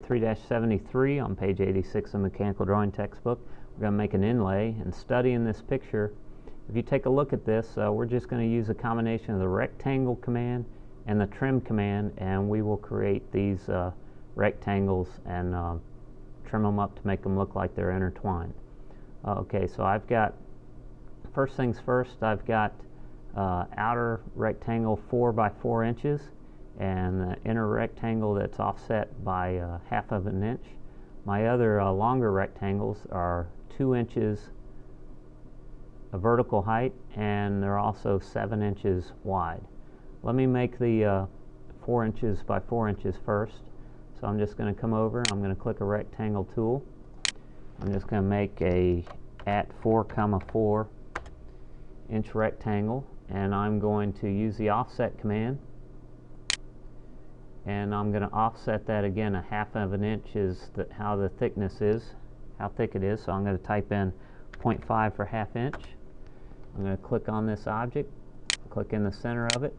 3-73 on page 86 of the mechanical drawing textbook. We're going to make an inlay, and studying this picture, if you take a look at this, we're just going to use a combination of the rectangle command and the trim command, and we will create these rectangles and trim them up to make them look like they're intertwined. Okay, so I've got, first things first, I've got outer rectangle 4 by 4 inches and the inner rectangle that's offset by 1/2 of an inch. My other longer rectangles are 2 inches of vertical height, and they're also 7 inches wide. Let me make the 4 inches by 4 inches first. So I'm just going to come over, I'm going to click a rectangle tool. I'm just going to make a at 4,4 inch rectangle, and I'm going to use the offset command, and I'm going to offset that again 1/2 of an inch is how the thickness is, how thick it is. So I'm going to type in 0.5 for 1/2 inch. I'm going to click on this object, click in the center of it.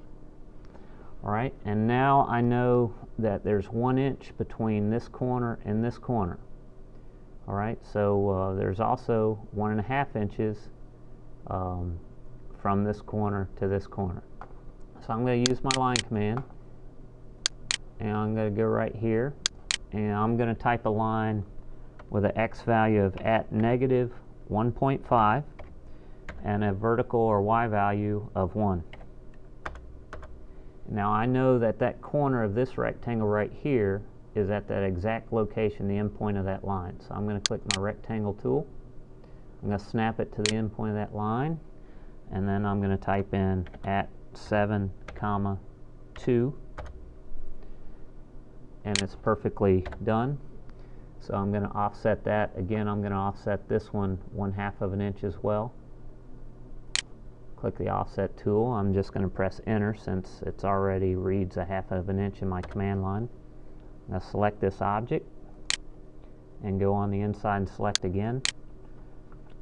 Alright, and now I know that there's 1 inch between this corner and this corner. Alright, so there's also 1.5 inches from this corner to this corner. So I'm going to use my line command, and I'm going to go right here, and I'm going to type a line with an x value of at -1.5 and a vertical or y value of 1. Now I know that that corner of this rectangle right here is at that exact location, the end point of that line. So I'm going to click my rectangle tool. I'm going to snap it to the end point of that line, and then I'm going to type in at 7,2, and it's perfectly done. So I'm going to offset that. Again, I'm going to offset this one 1/2 of an inch as well. Click the offset tool. I'm just going to press enter since it's already reads 1/2 of an inch in my command line. I'm going to select this object and go on the inside and select again.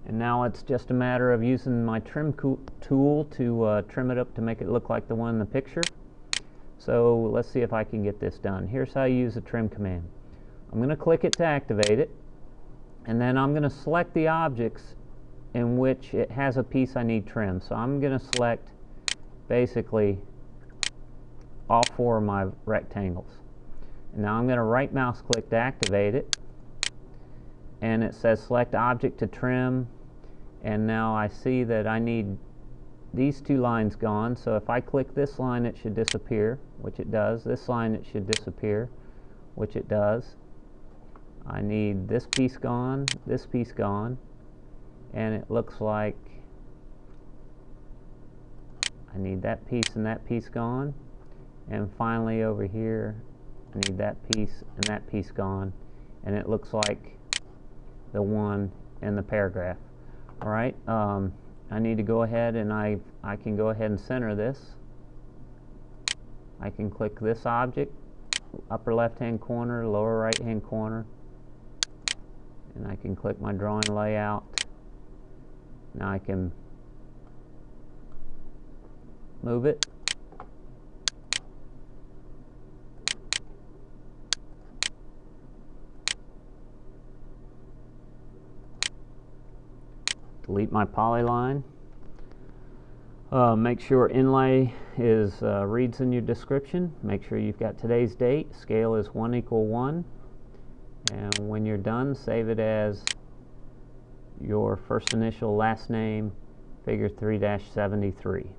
And now it's just a matter of using my trim tool to trim it up to make it look like the one in the picture. So let's see if I can get this done. Here's how you use the trim command. I'm going to click it to activate it, and then I'm going to select the objects in which it has a piece I need trimmed. So I'm going to select basically all 4 of my rectangles. And now I'm going to right mouse click to activate it, and it says select object to trim, and now I see that I need these 2 lines gone. So if I click this line, it should disappear, which it does. This line, it should disappear, which it does. I need this piece gone, this piece gone, and it looks like I need that piece and that piece gone, and finally over here I need that piece and that piece gone, and it looks like the one in the paragraph. Alright, I need to go ahead and I can go ahead and center this. I can click this object, upper left hand corner, lower right hand corner, and I can click my drawing layout. Now I can move it. Delete my polyline. Make sure inlay is reads in your description. Make sure you've got today's date. Scale is 1=1. And when you're done, save it as your first initial last name, figure 3-73.